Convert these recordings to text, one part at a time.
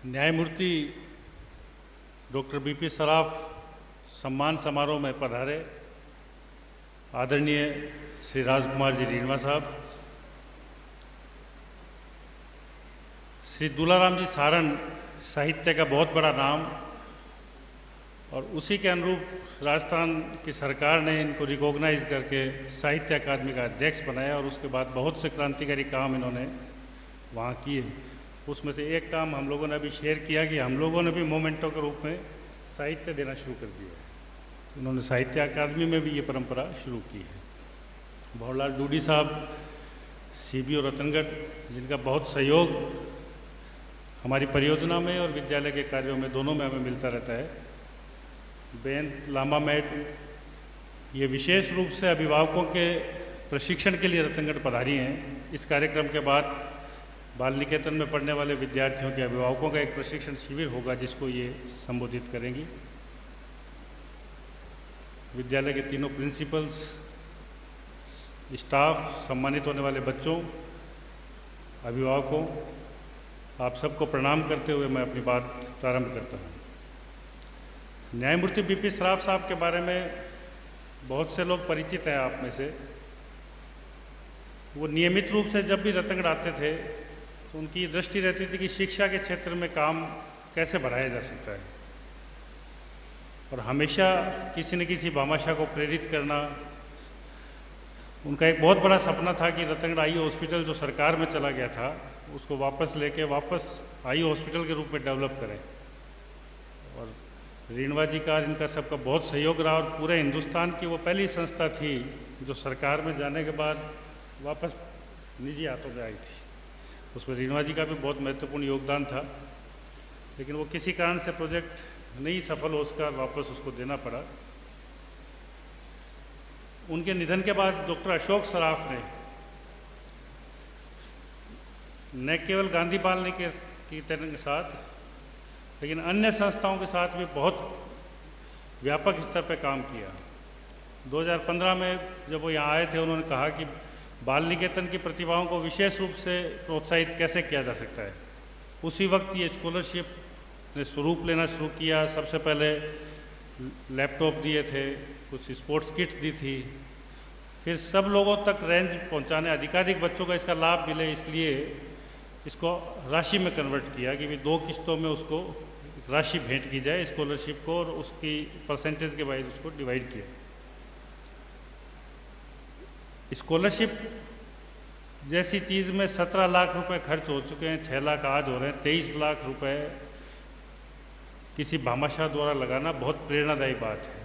न्यायमूर्ति doctor BP Saraf सम्मान समारोह में पधारे आदरणीय श्री राजकुमार जी रीणवा साहब, श्री दुलाराम जी सारण साहित्य का बहुत बड़ा नाम, और उसी के अनुरूप राजस्थान की सरकार ने इनको रिकॉग्नाइज करके साहित्य अकादमी का अध्यक्ष बनाया और उसके बाद बहुत से क्रांतिकारी काम इन्होंने वहाँ किए। उसमें से एक काम हम लोगों ने अभी शेयर किया कि हम लोगों ने भी मोमेंटो के रूप में साहित्य देना शुरू कर दिया है। उन्होंने साहित्य अकादमी में भी ये परंपरा शुरू की है। भवरलाल डूडी साहब, CBO रतनगढ़, जिनका बहुत सहयोग हमारी परियोजना में और विद्यालय के कार्यों में दोनों में हमें मिलता रहता है। बेन लामा मैट ये विशेष रूप से अभिभावकों के प्रशिक्षण के लिए रतनगढ़ पधारी हैं। इस कार्यक्रम के बाद बाल निकेतन में पढ़ने वाले विद्यार्थियों के अभिभावकों का एक प्रशिक्षण शिविर होगा जिसको ये संबोधित करेंगी। विद्यालय के तीनों प्रिंसिपल्स, स्टाफ, सम्मानित होने वाले बच्चों, अभिभावकों, आप सबको प्रणाम करते हुए मैं अपनी बात प्रारंभ करता हूँ। न्यायमूर्ति बीपी सराफ साहब के बारे में बहुत से लोग परिचित हैं आप में से। वो नियमित रूप से जब भी रतनगढ़ आते थे तो उनकी दृष्टि रहती थी कि शिक्षा के क्षेत्र में काम कैसे बढ़ाया जा सकता है, और हमेशा किसी न किसी भामाशाह को प्रेरित करना। उनका एक बहुत बड़ा सपना था कि रतनगढ़ आई हॉस्पिटल जो सरकार में चला गया था उसको वापस लेके वापस आई हॉस्पिटल के रूप में डेवलप करें। और रीणवा जी का, इनका सबका बहुत सहयोग रहा, और पूरे हिंदुस्तान की वो पहली संस्था थी जो सरकार में जाने के बाद वापस निजी हाथों में आई थी। उसमें रीणवा जी का भी बहुत महत्वपूर्ण योगदान था, लेकिन वो किसी कारण से प्रोजेक्ट नहीं सफल हो उसका, वापस उसको देना पड़ा। उनके निधन के बाद डॉक्टर अशोक सराफ ने न केवल गांधी बाल निकेतन के साथ लेकिन अन्य संस्थाओं के साथ भी बहुत व्यापक स्तर पर काम किया। 2015 में जब वो यहाँ आए थे उन्होंने कहा कि बाल निकेतन की प्रतिभाओं को विशेष रूप से प्रोत्साहित कैसे किया जा सकता है। उसी वक्त ये स्कॉलरशिप ने स्वरूप लेना शुरू किया। सबसे पहले लैपटॉप दिए थे, कुछ स्पोर्ट्स किट्स दी थी, फिर सब लोगों तक रेंज पहुंचाने, अधिकाधिक बच्चों का इसका लाभ मिले, इसलिए इसको राशि में कन्वर्ट किया कि भी 2 किस्तों में उसको राशि भेंट की जाए स्कॉलरशिप को, और उसकी परसेंटेज के वाइज उसको डिवाइड किया। स्कॉलरशिप जैसी चीज़ में 17 लाख रुपए खर्च हो चुके हैं, 6 लाख आज हो रहे हैं, 23 लाख रुपए किसी भामाशाह द्वारा लगाना बहुत प्रेरणादायी बात है।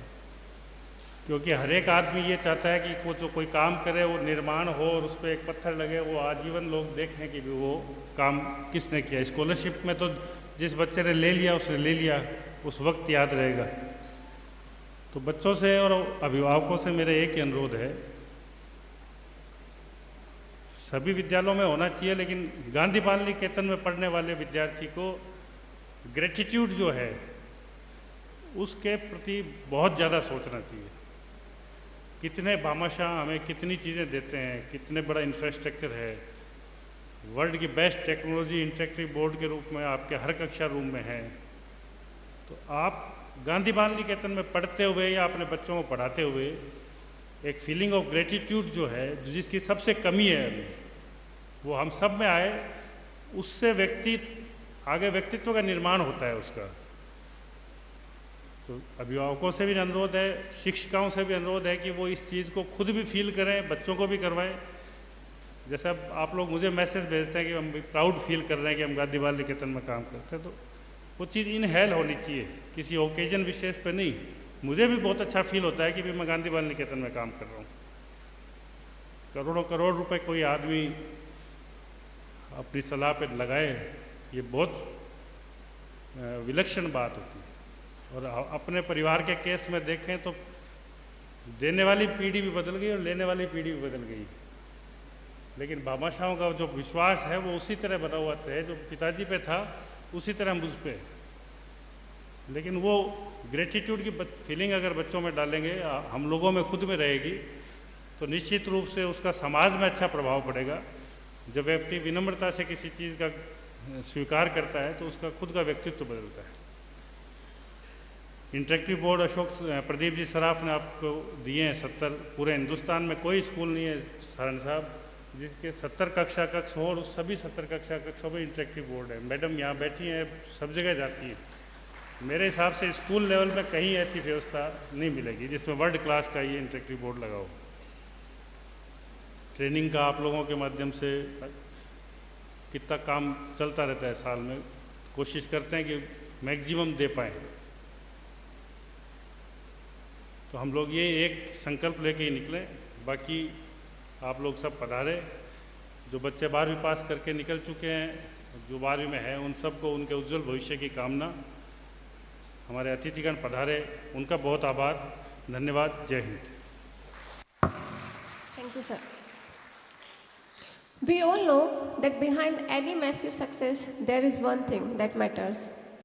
क्योंकि हर एक आदमी ये चाहता है कि वो जो कोई काम करे वो निर्माण हो और उस पर एक पत्थर लगे, वो आजीवन लोग देखें कि वो काम किसने किया। स्कॉलरशिप में तो जिस बच्चे ने ले लिया उसने ले लिया, उस वक्त याद रहेगा। तो बच्चों से और अभिभावकों से मेरा एक ही अनुरोध है, सभी विद्यालयों में होना चाहिए, लेकिन गांधी बाल निकेतन में पढ़ने वाले विद्यार्थी को ग्रेटिट्यूड जो है उसके प्रति बहुत ज़्यादा सोचना चाहिए। कितने भामाशाह हमें कितनी चीज़ें देते हैं, कितने बड़ा इंफ्रास्ट्रक्चर है, वर्ल्ड की बेस्ट टेक्नोलॉजी इंटरेक्टिव बोर्ड के रूप में आपके हर कक्षा रूम में है। तो आप गांधी बाल निकेतन में पढ़ते हुए या अपने बच्चों को पढ़ाते हुए एक फीलिंग ऑफ ग्रेटिट्यूड जो है, जिसकी सबसे कमी है अभी, वो हम सब में आए, उससे आगे व्यक्तित्व का निर्माण होता है उसका। तो अभिभावकों से भी अनुरोध है, शिक्षिकाओं से भी अनुरोध है कि वो इस चीज़ को खुद भी फील करें, बच्चों को भी करवाएं। जैसे अब आप लोग मुझे मैसेज भेजते हैं कि हम प्राउड फील कर रहे हैं कि हम गांधी बाल निकेतन में काम करते हैं, तो वो चीज़ इनहेल होनी चाहिए, किसी ओकेजन विशेष पे नहीं। मुझे भी बहुत अच्छा फील होता है कि भी मैं गांधी बाल निकेतन में काम कर रहा हूँ। करोड़ों करोड़ रुपए कोई आदमी अपनी सलाह पे लगाए, ये बहुत विलक्षण बात होती है। और अपने परिवार के केस में देखें तो देने वाली पीढ़ी भी बदल गई और लेने वाली पीढ़ी भी बदल गई, लेकिन भामाशाहों का जो विश्वास है वो उसी तरह बना हुआ है, जो पिताजी पे था उसी तरह मुझ पे। लेकिन वो ग्रेटिट्यूड की फीलिंग अगर बच्चों में डालेंगे, हम लोगों में खुद में रहेगी, तो निश्चित रूप से उसका समाज में अच्छा प्रभाव पड़ेगा। जब व्यक्ति विनम्रता से किसी चीज़ का स्वीकार करता है तो उसका खुद का व्यक्तित्व बदलता है। इंटरेक्टिव बोर्ड अशोक प्रदीप जी सराफ ने आपको दिए हैं 70। पूरे हिंदुस्तान में कोई स्कूल नहीं है सारण साहब जिसके 70 कक्षा कक्ष हो और उस सभी 70 कक्षा कक्षों में इंटरेक्टिव बोर्ड है। मैडम यहाँ बैठी हैं, सब जगह जाती है। मेरे हिसाब से स्कूल लेवल में कहीं ऐसी व्यवस्था नहीं मिलेगी जिसमें वर्ल्ड क्लास का ये इंटरेक्टिव बोर्ड लगा हो। ट्रेनिंग का आप लोगों के माध्यम से कितना काम चलता रहता है साल में, कोशिश करते हैं कि मैक्सिमम दे पाएँ। तो हम लोग ये एक संकल्प लेके ही निकले। बाकी आप लोग सब पधारे, जो बच्चे 12वीं पास करके निकल चुके हैं, जो 12वीं में हैं, उन सबको उनके उज्जवल भविष्य की कामना। हमारे अतिथिगण पधारे, उनका बहुत आभार, धन्यवाद। जय Hind. Thank you, sir. We all know that behind any massive success, there is one thing that matters,